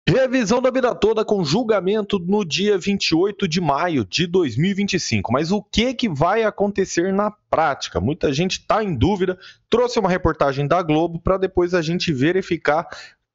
Revisão da vida toda com julgamento no dia 28 de maio de 2025. Mas o que vai acontecer na prática? Muita gente está em dúvida. Trouxe uma reportagem da Globo para depois a gente verificar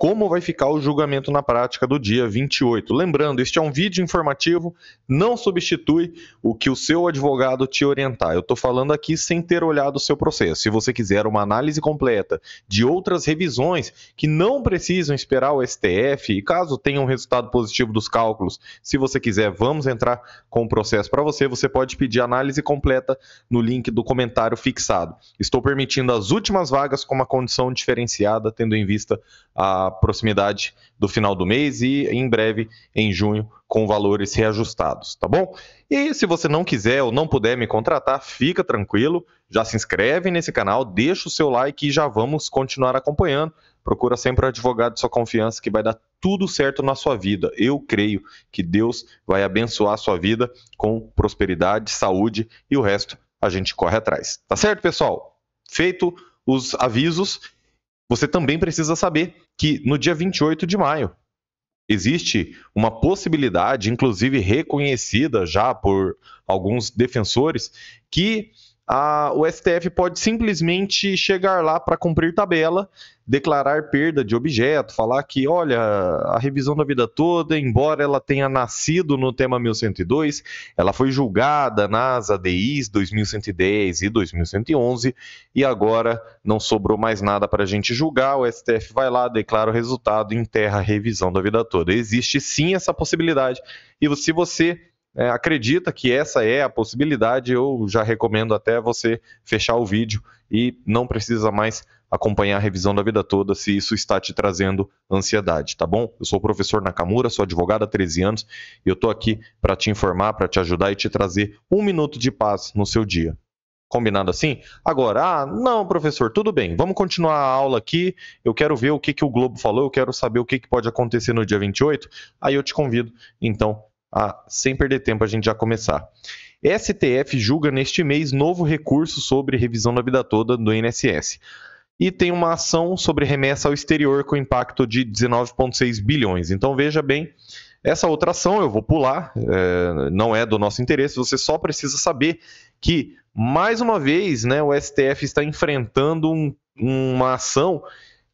como vai ficar o julgamento na prática do dia 28. Lembrando, este é um vídeo informativo, não substitui o que o seu advogado te orientar. Eu estou falando aqui sem ter olhado o seu processo. Se você quiser uma análise completa de outras revisões que não precisam esperar o STF, e caso tenha um resultado positivo dos cálculos, se você quiser, vamos entrar com o processo para você. Você pode pedir análise completa no link do comentário fixado. Estou permitindo as últimas vagas com uma condição diferenciada, tendo em vista a proximidade do final do mês e em breve, em junho, com valores reajustados, tá bom? E se você não quiser ou não puder me contratar, fica tranquilo, já se inscreve nesse canal, deixa o seu like e já vamos continuar acompanhando. Procura sempre o advogado de sua confiança que vai dar tudo certo na sua vida. Eu creio que Deus vai abençoar a sua vida com prosperidade, saúde e o resto a gente corre atrás. Tá certo, pessoal? Feito os avisos, você também precisa saber que no dia 28 de maio existe uma possibilidade, inclusive reconhecida já por alguns defensores, que o STF pode simplesmente chegar lá para cumprir tabela, declarar perda de objeto, falar que, olha, a revisão da vida toda, embora ela tenha nascido no tema 1102, ela foi julgada nas ADIs 2110 e 2111 e agora não sobrou mais nada para a gente julgar, o STF vai lá, declara o resultado e enterra a revisão da vida toda. Existe sim essa possibilidade e se você acredita que essa é a possibilidade, eu já recomendo até você fechar o vídeo e não precisa mais acompanhar a revisão da vida toda se isso está te trazendo ansiedade, tá bom? Eu sou o professor Nakamura, sou advogado há 13 anos e eu estou aqui para te informar, para te ajudar e te trazer um minuto de paz no seu dia. Combinado assim? Agora, não, professor, tudo bem, vamos continuar a aula aqui, eu quero ver o que o Globo falou, eu quero saber o que pode acontecer no dia 28, aí eu te convido, então, sem perder tempo, a gente já começar. STF julga neste mês novo recurso sobre revisão da vida toda do INSS. E tem uma ação sobre remessa ao exterior com impacto de 19,6 bilhões. Então, veja bem, essa outra ação eu vou pular, não é do nosso interesse, você só precisa saber que, mais uma vez, né, o STF está enfrentando uma ação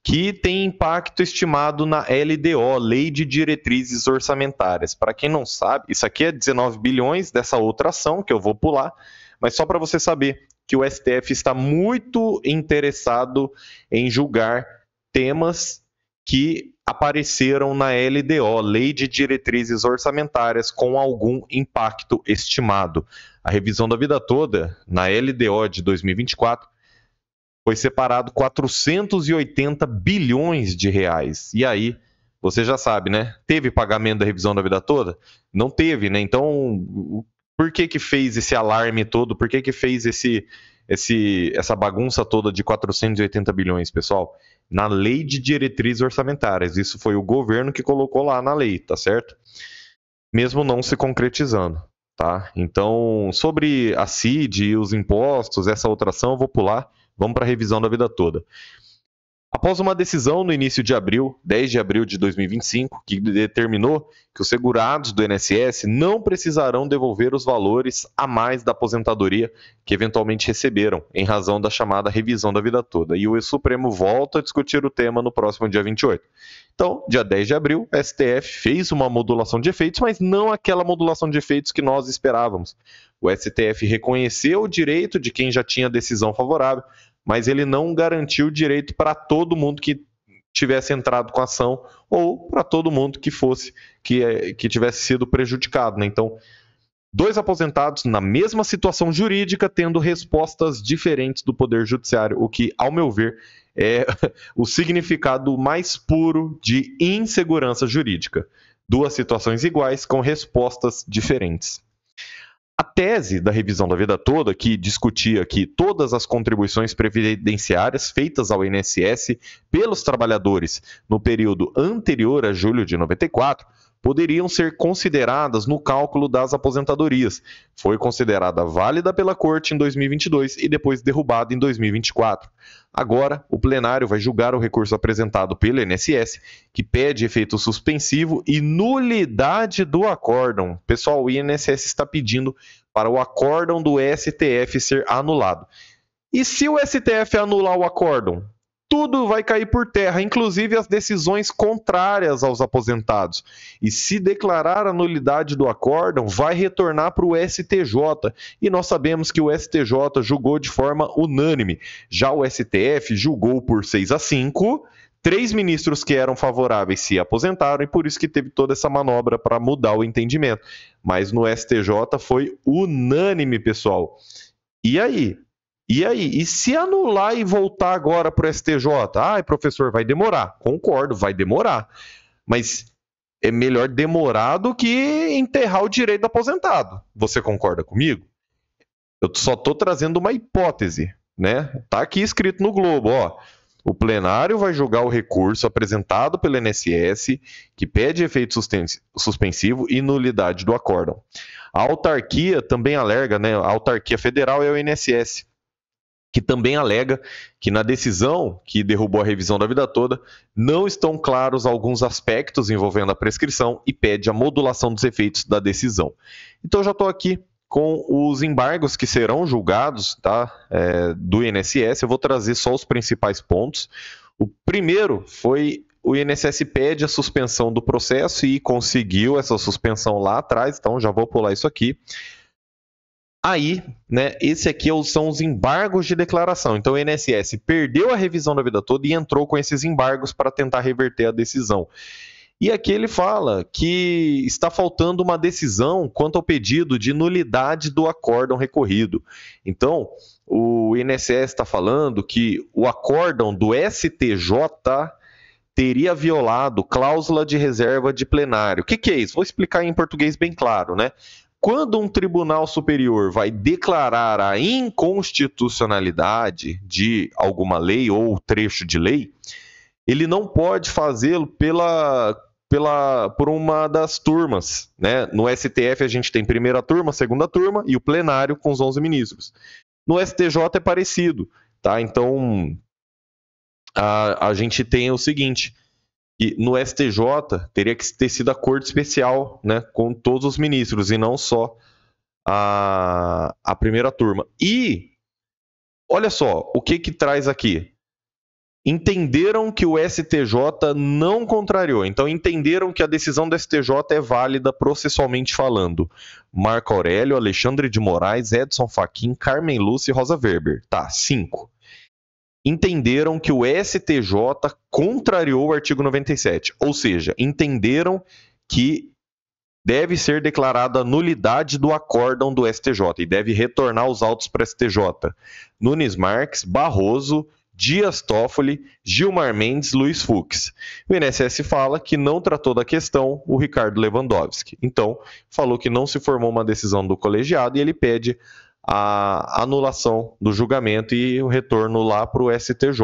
que tem impacto estimado na LDO, Lei de Diretrizes Orçamentárias. Para quem não sabe, isso aqui é 19 bilhões dessa outra ação, que eu vou pular, mas só para você saber que o STF está muito interessado em julgar temas que apareceram na LDO, Lei de Diretrizes Orçamentárias, com algum impacto estimado. A revisão da vida toda, na LDO de 2024, foi separado 480 bilhões de reais. E aí, você já sabe, né? Teve pagamento da revisão da vida toda? Não teve, né? Então, por que fez esse alarme todo? Por que fez essa bagunça toda de 480 bilhões, pessoal? Na Lei de Diretrizes Orçamentárias. Isso foi o governo que colocou lá na lei, tá certo? Mesmo não se concretizando, tá? Então, sobre a CID e os impostos, essa outra ação eu vou pular. Vamos para a revisão da vida toda. Após uma decisão no início de abril, 10 de abril de 2025, que determinou que os segurados do INSS não precisarão devolver os valores a mais da aposentadoria que eventualmente receberam, em razão da chamada revisão da vida toda. E o Supremo volta a discutir o tema no próximo dia 28. Então, dia 10 de abril, a STF fez uma modulação de efeitos, mas não aquela modulação de efeitos que nós esperávamos. O STF reconheceu o direito de quem já tinha decisão favorável, mas ele não garantiu o direito para todo mundo que tivesse entrado com a ação ou para todo mundo que tivesse sido prejudicado, né? Então, dois aposentados na mesma situação jurídica tendo respostas diferentes do Poder Judiciário, o que, ao meu ver, é o significado mais puro de insegurança jurídica. Duas situações iguais com respostas diferentes. A tese da revisão da vida toda, que discutia que todas as contribuições previdenciárias feitas ao INSS pelos trabalhadores no período anterior a julho de 94 poderiam ser consideradas no cálculo das aposentadorias. Foi considerada válida pela Corte em 2022 e depois derrubada em 2024. Agora, o plenário vai julgar o recurso apresentado pelo INSS, que pede efeito suspensivo e nulidade do acórdão. Pessoal, o INSS está pedindo para o acórdão do STF ser anulado. E se o STF anular o acórdão? Tudo vai cair por terra, inclusive as decisões contrárias aos aposentados. E se declarar a nulidade do acórdão, vai retornar para o STJ. E nós sabemos que o STJ julgou de forma unânime. Já o STF julgou por 6-5. 3 ministros que eram favoráveis se aposentaram e por isso que teve toda essa manobra para mudar o entendimento. Mas no STJ foi unânime, pessoal. E aí? E se anular e voltar agora para o STJ? Ai, professor, vai demorar. Concordo, vai demorar. Mas é melhor demorar do que enterrar o direito do aposentado. Você concorda comigo? Eu só estou trazendo uma hipótese, né? Tá aqui escrito no Globo, ó. O plenário vai julgar o recurso apresentado pelo INSS, que pede efeito suspensivo e nulidade do acórdão. A autarquia também alega, né? A autarquia federal é o INSS, que também alega que na decisão que derrubou a revisão da vida toda, não estão claros alguns aspectos envolvendo a prescrição e pede a modulação dos efeitos da decisão. Então já estou aqui com os embargos que serão julgados, tá, do INSS. Eu vou trazer só os principais pontos. O primeiro foi o INSS pede a suspensão do processo e conseguiu essa suspensão lá atrás, então já vou pular isso aqui. Aí, né, esse aqui são os embargos de declaração. Então, o INSS perdeu a revisão da vida toda e entrou com esses embargos para tentar reverter a decisão. E aqui ele fala que está faltando uma decisão quanto ao pedido de nulidade do acórdão recorrido. Então, o INSS está falando que o acórdão do STJ teria violado cláusula de reserva de plenário. O que é isso? Vou explicar em português bem claro, né? Quando um tribunal superior vai declarar a inconstitucionalidade de alguma lei ou trecho de lei, ele não pode fazê-lo por uma das turmas, né? No STF a gente tem primeira turma, segunda turma e o plenário com os 11 ministros. No STJ é parecido, tá? Então a gente tem o seguinte, que no STJ teria que ter sido a corte especial, né, com todos os ministros e não só a primeira turma. E olha só, o que traz aqui? Entenderam que o STJ não contrariou, então entenderam que a decisão do STJ é válida processualmente falando. Marco Aurélio, Alexandre de Moraes, Edson Fachin, Carmen Lúcia e Rosa Weber. Tá, 5. Entenderam que o STJ contrariou o artigo 97, ou seja, entenderam que deve ser declarada a nulidade do acórdão do STJ e deve retornar os autos para o STJ. Nunes Marques, Barroso, Dias Toffoli, Gilmar Mendes, Luiz Fux. O INSS fala que não tratou da questão o Ricardo Lewandowski. Então, falou que não se formou uma decisão do colegiado e ele pede a anulação do julgamento e o retorno lá para o STJ,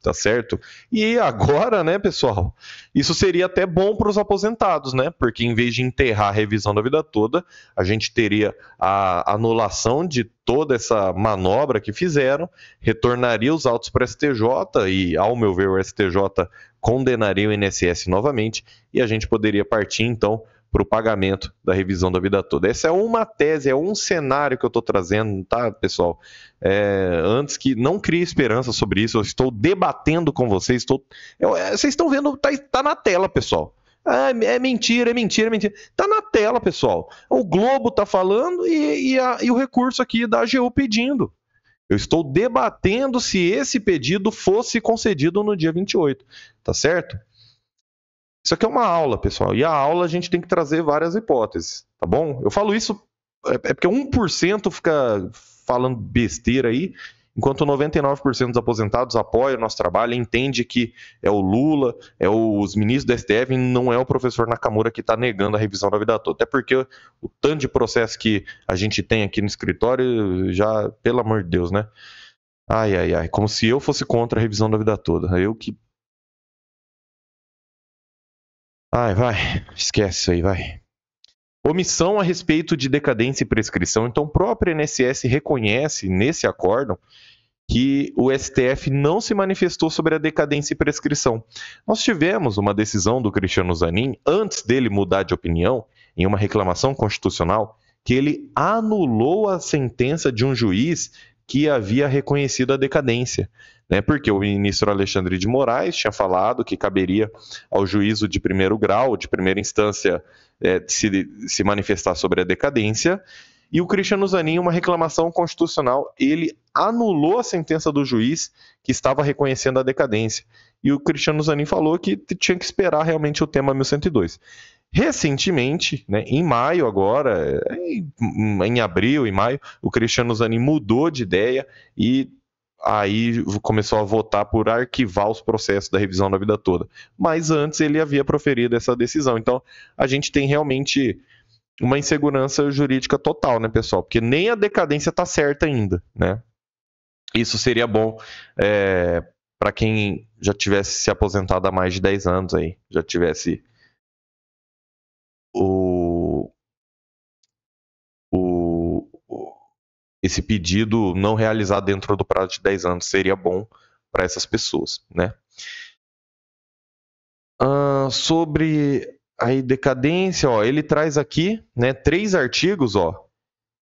tá certo? E agora, né, pessoal, isso seria até bom para os aposentados, né? Porque em vez de enterrar a revisão da vida toda, a gente teria a anulação de toda essa manobra que fizeram, retornaria os autos para o STJ e, ao meu ver, o STJ condenaria o INSS novamente e a gente poderia partir, então, para o pagamento da revisão da vida toda. Essa é uma tese, é um cenário que eu estou trazendo, tá, pessoal? Antes que não crie esperança sobre isso, eu estou debatendo com vocês, vocês estão vendo, tá na tela, pessoal. É mentira, é mentira, é mentira. Tá na tela, pessoal. O Globo tá falando e o recurso aqui da AGU pedindo. Eu estou debatendo se esse pedido fosse concedido no dia 28, tá certo? Isso aqui é uma aula, pessoal, e a aula a gente tem que trazer várias hipóteses, tá bom? Eu falo isso porque 1% fica falando besteira aí, enquanto 99% dos aposentados apoiam o nosso trabalho, entende que é o Lula, é os ministros do STF, não é o professor Nakamura que está negando a revisão da vida toda. Até porque o tanto de processo que a gente tem aqui no escritório, já, pelo amor de Deus, né? Ai, ai, ai, como se eu fosse contra a revisão da vida toda. Eu que Ai, vai, esquece isso aí, vai. Omissão a respeito de decadência e prescrição. Então, o próprio INSS reconhece nesse acórdão que o STF não se manifestou sobre a decadência e prescrição. Nós tivemos uma decisão do Cristiano Zanin, antes dele mudar de opinião, em uma reclamação constitucional, que ele anulou a sentença de um juiz que havia reconhecido a decadência. Né? Porque o ministro Alexandre de Moraes tinha falado que caberia ao juízo de primeiro grau, de primeira instância, se manifestar sobre a decadência, e o Cristiano Zanin, uma reclamação constitucional, ele anulou a sentença do juiz que estava reconhecendo a decadência. E o Cristiano Zanin falou que tinha que esperar realmente o tema 1102. Recentemente, né, em maio agora, em abril, em maio, o Cristiano Zanin mudou de ideia e aí começou a votar por arquivar os processos da revisão da vida toda. Mas antes ele havia proferido essa decisão. Então, a gente tem realmente uma insegurança jurídica total, né, pessoal? Porque nem a decadência está certa ainda, né? Isso seria bom para quem já tivesse se aposentado há mais de 10 anos aí, já tivesse esse pedido não realizado dentro do prazo de 10 anos. Seria bom para essas pessoas, né? Sobre a decadência, ó, ele traz aqui, né, 3 artigos, ó.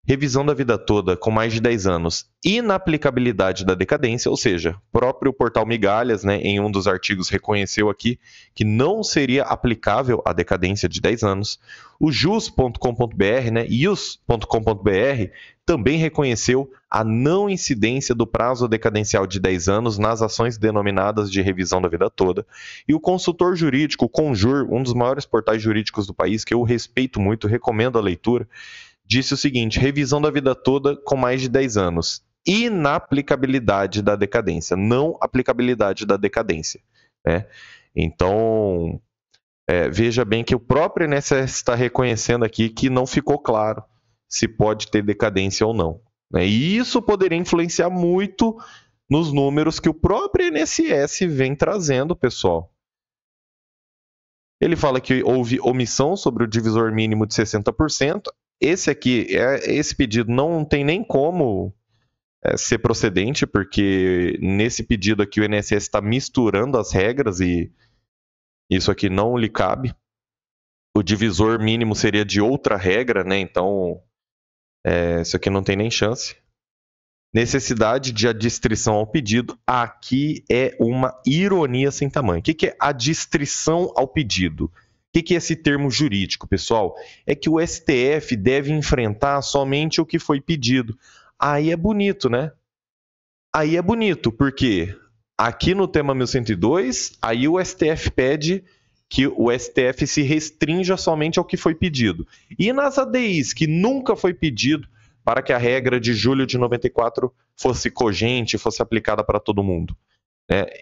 Revisão da vida toda com mais de 10 anos, inaplicabilidade da decadência, ou seja, próprio portal Migalhas, né, em um dos artigos reconheceu aqui que não seria aplicável a decadência de 10 anos. O jus.com.br, né, ius.com.br, também reconheceu a não incidência do prazo decadencial de 10 anos nas ações denominadas de revisão da vida toda. E o consultor jurídico, o Conjur, um dos maiores portais jurídicos do país, que eu respeito muito, recomendo a leitura, disse o seguinte: revisão da vida toda com mais de 10 anos. Inaplicabilidade da decadência, não aplicabilidade da decadência. Né? Então, veja bem que o próprio INSS está reconhecendo aqui que não ficou claro se pode ter decadência ou não. Né? E isso poderia influenciar muito nos números que o próprio INSS vem trazendo, pessoal. Ele fala que houve omissão sobre o divisor mínimo de 60%. Esse pedido não tem nem como ser procedente, porque nesse pedido aqui o INSS está misturando as regras e isso aqui não lhe cabe. O divisor mínimo seria de outra regra, né? Então, isso aqui não tem nem chance. Necessidade de adstrição ao pedido. Aqui é uma ironia sem tamanho. O que é adstrição ao pedido? O que é esse termo jurídico, pessoal? É que o STF deve enfrentar somente o que foi pedido. Aí é bonito, né? Aí é bonito, porque aqui no tema 1102, aí o STF pede que o STF se restrinja somente ao que foi pedido. E nas ADIs, que nunca foi pedido para que a regra de julho de 94 fosse cogente, fosse aplicada para todo mundo.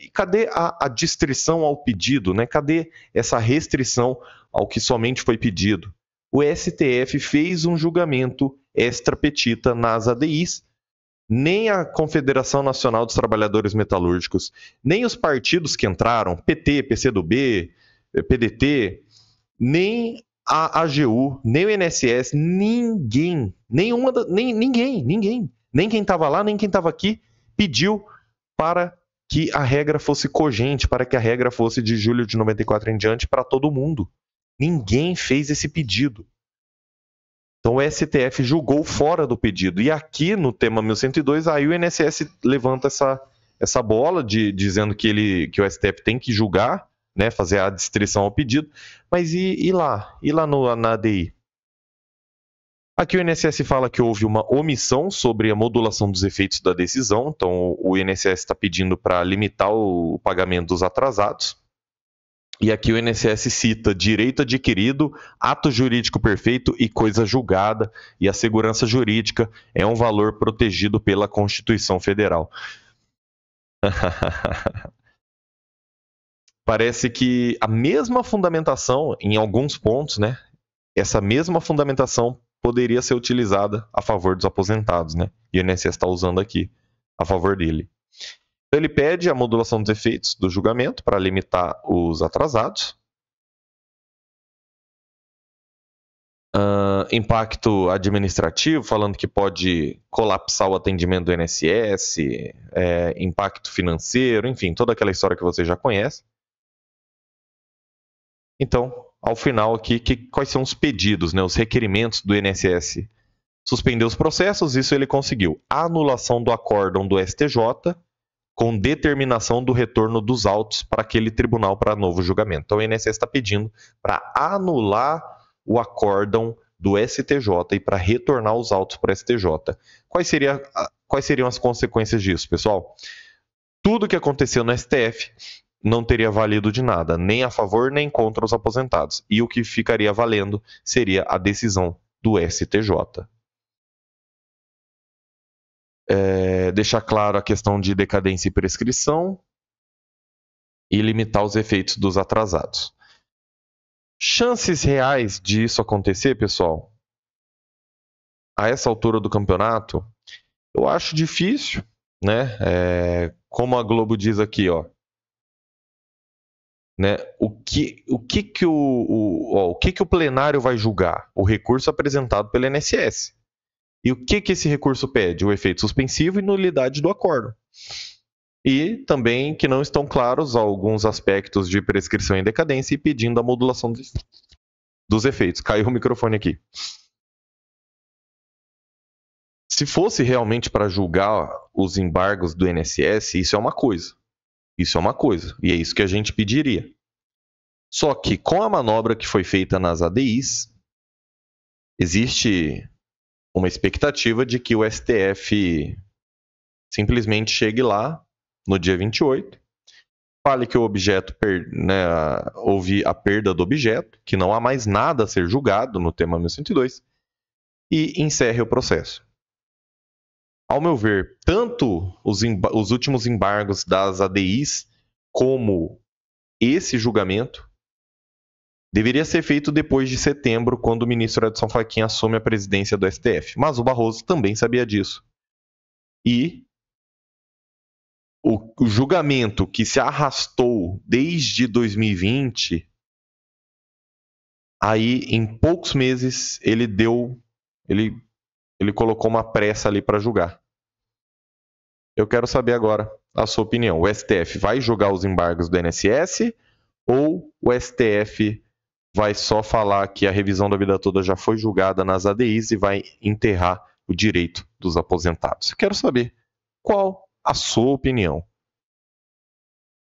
E cadê a adstrição ao pedido? Né? Cadê essa restrição ao que somente foi pedido? O STF fez um julgamento extra petita nas ADIs. Nem a Confederação Nacional dos Trabalhadores Metalúrgicos, nem os partidos que entraram, PT, PCdoB, PDT, nem a AGU, nem o INSS, ninguém, ninguém, nem quem estava lá, nem quem estava aqui, pediu para que a regra fosse cogente, para que a regra fosse de julho de 94 em diante para todo mundo. Ninguém fez esse pedido. Então o STF julgou fora do pedido. E aqui no tema 1102, aí o INSS levanta essa bola dizendo que o STF tem que julgar, né, fazer a adstrição ao pedido, mas e lá? E lá na ADI? Aqui o INSS fala que houve uma omissão sobre a modulação dos efeitos da decisão, então o INSS está pedindo para limitar o pagamento dos atrasados. E aqui o INSS cita direito adquirido, ato jurídico perfeito e coisa julgada, e a segurança jurídica é um valor protegido pela Constituição Federal. Parece que a mesma fundamentação, em alguns pontos, né? Essa mesma fundamentação poderia ser utilizada a favor dos aposentados, né? E o INSS está usando aqui a favor dele. Então, ele pede a modulação dos efeitos do julgamento para limitar os atrasados. Impacto administrativo, falando que pode colapsar o atendimento do INSS, impacto financeiro, enfim, toda aquela história que você já conhece. Então, ao final aqui, quais são os pedidos, né, os requerimentos do INSS? Suspender os processos, isso ele conseguiu. Anulação do acórdão do STJ, com determinação do retorno dos autos para aquele tribunal para novo julgamento. Então, o INSS está pedindo para anular o acórdão do STJ e para retornar os autos para o STJ. Quais seriam as consequências disso, pessoal? Tudo que aconteceu no STF não teria valido de nada, nem a favor nem contra os aposentados. E o que ficaria valendo seria a decisão do STJ. Deixar claro a questão de decadência e prescrição e limitar os efeitos dos atrasados. Chances reais disso acontecer, pessoal? A essa altura do campeonato, eu acho difícil, né? Como a Globo diz aqui, ó. Né? O que o plenário vai julgar? O recurso apresentado pelo INSS. E o que esse recurso pede? O efeito suspensivo e nulidade do acórdão. E também que não estão claros alguns aspectos de prescrição e decadência e pedindo a modulação dos efeitos. Caiu o microfone aqui. Se fosse realmente para julgar os embargos do INSS, isso é uma coisa. Isso é uma coisa. E é isso que a gente pediria. Só que com a manobra que foi feita nas ADIs, existe uma expectativa de que o STF simplesmente chegue lá no dia 28, fale que o objeto, houve a perda do objeto, que não há mais nada a ser julgado no tema 1102 e encerre o processo. Ao meu ver, tanto os últimos embargos das ADIs como esse julgamento deveria ser feito depois de setembro, quando o ministro Edson Fachin assume a presidência do STF. Mas o Barroso também sabia disso. E o julgamento que se arrastou desde 2020, aí em poucos meses ele colocou uma pressa ali para julgar. Eu quero saber agora a sua opinião. O STF vai julgar os embargos do INSS ou o STF vai só falar que a revisão da vida toda já foi julgada nas ADIs e vai enterrar o direito dos aposentados? Eu quero saber qual a sua opinião.